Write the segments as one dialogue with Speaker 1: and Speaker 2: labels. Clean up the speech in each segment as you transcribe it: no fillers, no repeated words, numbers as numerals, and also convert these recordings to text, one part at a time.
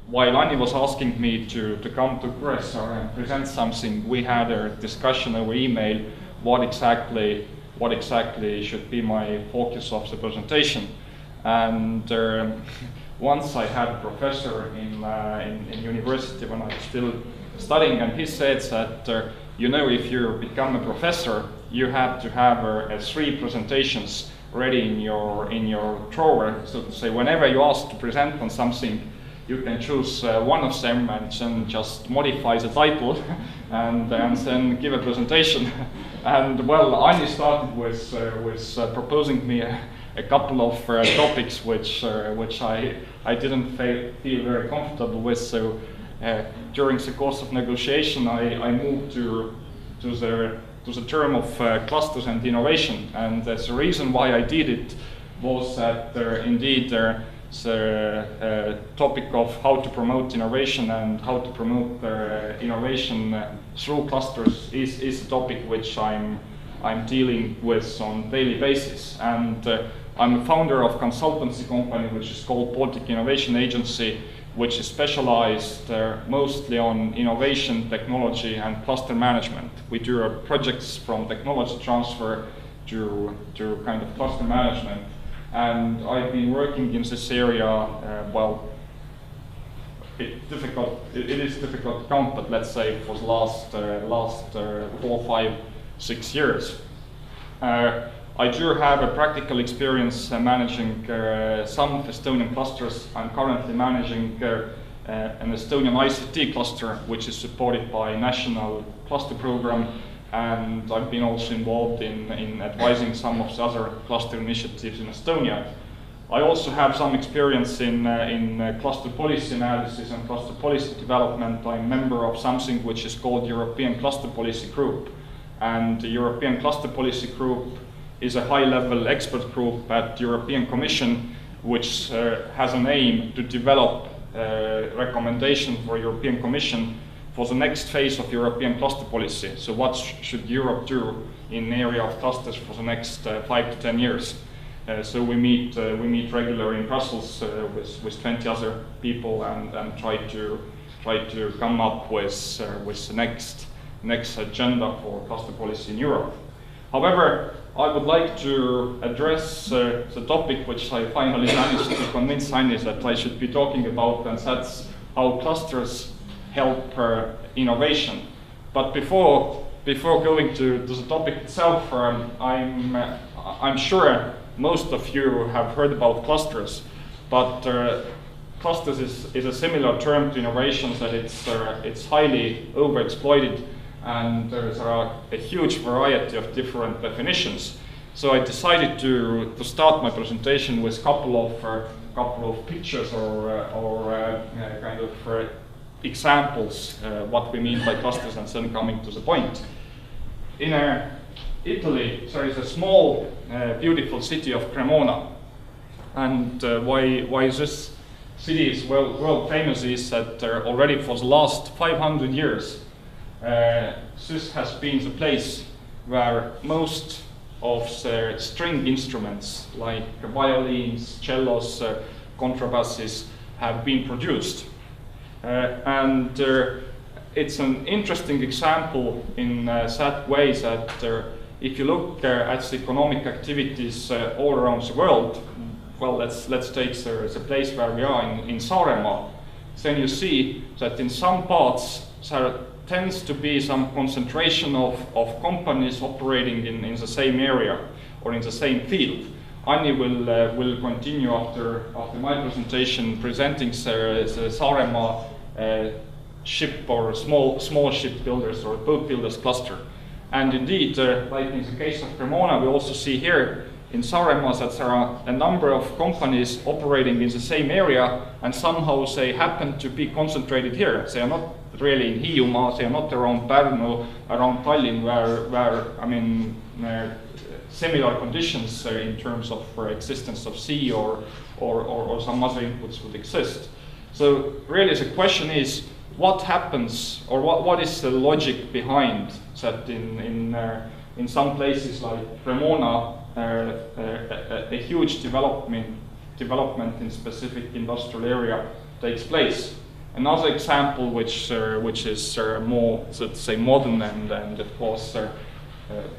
Speaker 1: while Anni was asking me to come to Kuressaare and present something, we had a discussion over email what exactly should be my focus of the presentation. And once I had a professor in university when I was still studying, and he said that if you become a professor, you have to have 3 presentations ready in your drawer, so to say. Whenever you ask to present on something, you can choose one of them and then just modify the title and then give a presentation. And well, Anni started with proposing me a couple of topics which I didn't feel very comfortable with. So during the course of negotiation, I moved to the term of clusters and innovation. And the reason why I did it was that indeed the topic of how to promote innovation and how to promote innovation through clusters is a topic which I'm dealing with on daily basis. And I'm a founder of a consultancy company which is called Baltic Innovation Agency, which is specialized mostly on innovation, technology, and cluster management. We do projects from technology transfer to kind of cluster management. And I've been working in this area, it is difficult to count, but let's say for the last 4, 5, 6 years. I do have a practical experience managing some of Estonian clusters. I'm currently managing an Estonian ICT cluster, which is supported by a national cluster program, and I've been also involved in advising some of the other cluster initiatives in Estonia. I also have some experience in cluster policy analysis and cluster policy development. I'm a member of something which is called European Cluster Policy Group. And the European Cluster Policy Group is a high-level expert group at the European Commission, which has an aim to develop recommendation for European Commission for the next phase of European cluster policy. So what should Europe do in the area of clusters for the next 5 to 10 years? So we meet regularly in Brussels with 20 other people and try to come up with the next agenda for cluster policy in Europe. However, I would like to address the topic which I finally managed to convince Anni that I should be talking about, and that's how clusters help innovation. But before going to the topic itself, I'm sure most of you have heard about clusters, but clusters is a similar term to innovations, that it's highly overexploited, and there are a huge variety of different definitions. So I decided to start my presentation with a couple of pictures or kind of examples what we mean by clusters, and then coming to the point. In Italy, there is a small, beautiful city of Cremona, and why this city is world famous is that already for the last 500 years, this has been the place where most of the string instruments like violins, cellos, contrabasses have been produced. And it's an interesting example in that way that if you look at the economic activities all around the world, well, let's take the place where we are in Saaremaa, then you see that in some parts there tends to be some concentration of companies operating in the same area or in the same field. Anni will continue after my presentation presenting the Saaremaa ship or small ship builders or boat builders cluster. And indeed, like in the case of Cremona, we also see here in Saaremaa that there are a number of companies operating in the same area, and somehow they happen to be concentrated here. They are not really in Hiiumaa, they are not around Pärnu, around Tallinn, where similar conditions in terms of existence of sea or some other inputs would exist. So really the question is, what happens, or what is the logic behind that in some places like Cremona, a huge development in specific industrial area takes place. Another example, which is more, so to say, modern and of course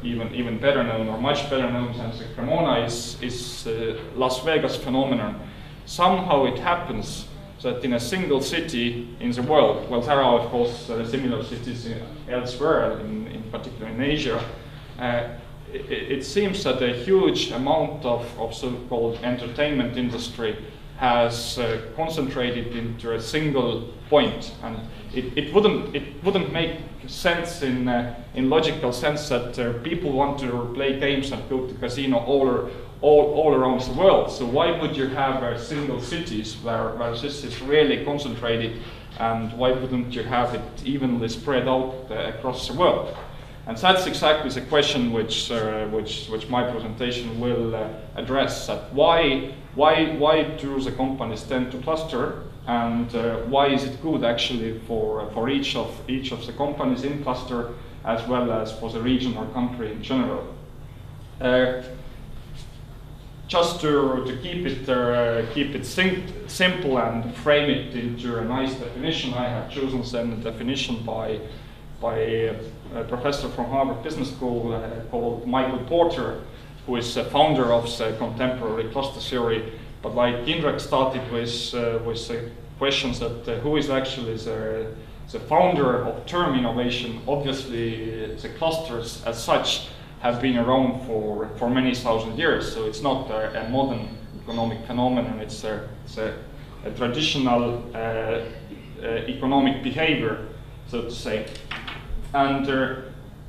Speaker 1: even better known, or much better known than the Cremona, is Las Vegas phenomenon. Somehow it happens that in a single city in the world, well, there are of course similar cities elsewhere, in particular in Asia, it seems that a huge amount of so-called entertainment industry has concentrated into a single point, and it wouldn't make sense in logical sense that people want to play games and go to casino all around the world. So why would you have single cities where this is really concentrated, and why wouldn't you have it evenly spread out across the world? And that's exactly the question which my presentation will address. That why do the companies tend to cluster, and why is it good actually for each of the companies in cluster, as well as for the region or country in general. Just to keep it simple and frame it into a nice definition, I have chosen then a definition by a professor from Harvard Business School called Michael Porter, who is the founder of the contemporary cluster theory. But like Indrek started with the questions that who is actually the founder of term innovation. Obviously, the clusters as such have been around for many thousand years, so it's not a modern economic phenomenon. It's a traditional economic behavior, so to say. And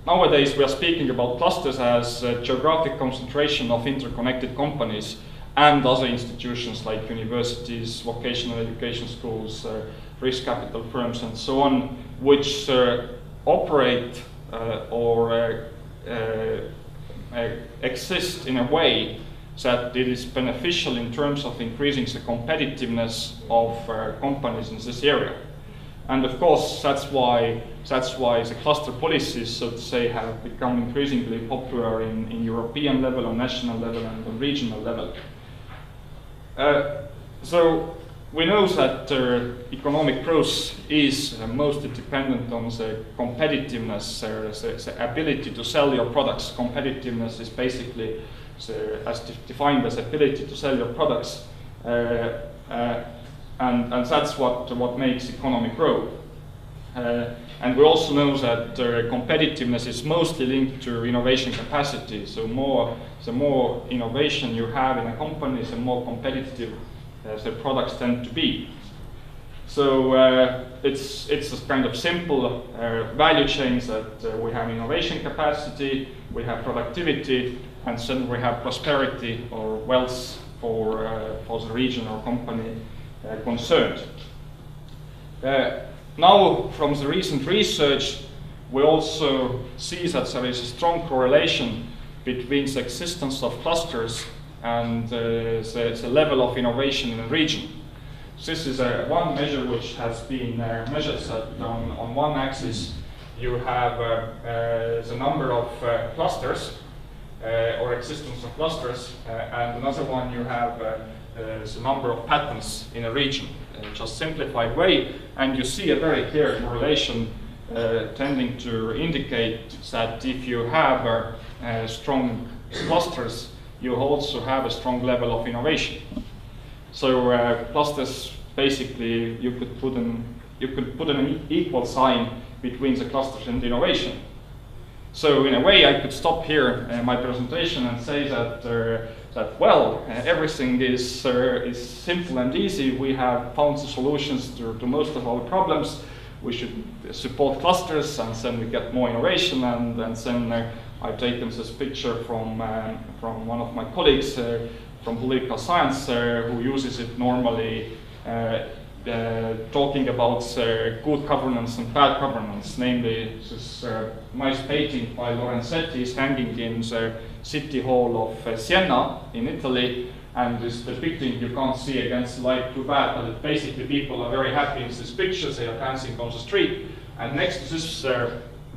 Speaker 1: nowadays we are speaking about clusters as geographic concentration of interconnected companies and other institutions like universities, vocational education schools, risk capital firms, and so on, which operate or exist in a way that it is beneficial in terms of increasing the competitiveness of companies in this area. And of course, that's why the cluster policies, so to say, have become increasingly popular in European level, on national level, and on regional level. So we know that economic growth is mostly dependent on the competitiveness, the ability to sell your products. Competitiveness is basically as defined as ability to sell your products. And that's what makes economy grow. And we also know that competitiveness is mostly linked to innovation capacity. So the more innovation you have in a company, the more competitive the products tend to be. So it's a kind of simple value chains that we have innovation capacity, we have productivity, and then we have prosperity or wealth for the region or company concerned. Now, from the recent research, we also see that there is a strong correlation between the existence of clusters and the level of innovation in a region. This is one measure which has been measured that on one axis you have the number of clusters or existence of clusters, and another one you have the number of patents in a region, just simplified way, and you see a very clear correlation tending to indicate that if you have strong clusters, you also have a strong level of innovation. So clusters, basically, you could put an equal sign between the clusters and innovation. So in a way, I could stop here my presentation and say that well, everything is simple and easy. We have found the solutions to most of our problems. We should support clusters, and then we get more innovation. And then I've taken this picture from one of my colleagues from political science who uses it normally, talking about good governance and bad governance. Namely, this nice painting by Lorenzetti is hanging in the City Hall of Siena in Italy, and this depicting, you can't see against the light too bad, but basically people are very happy in this picture. They are dancing on the street, and next to this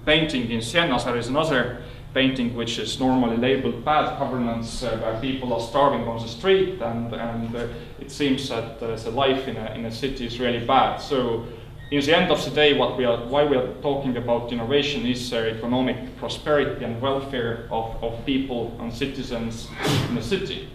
Speaker 1: painting in Siena there is another painting which is normally labeled bad governance, where people are starving on the street, and it seems that the life in a city is really bad. So in the end of the day, why we are talking about innovation is economic prosperity and welfare of people and citizens in the city.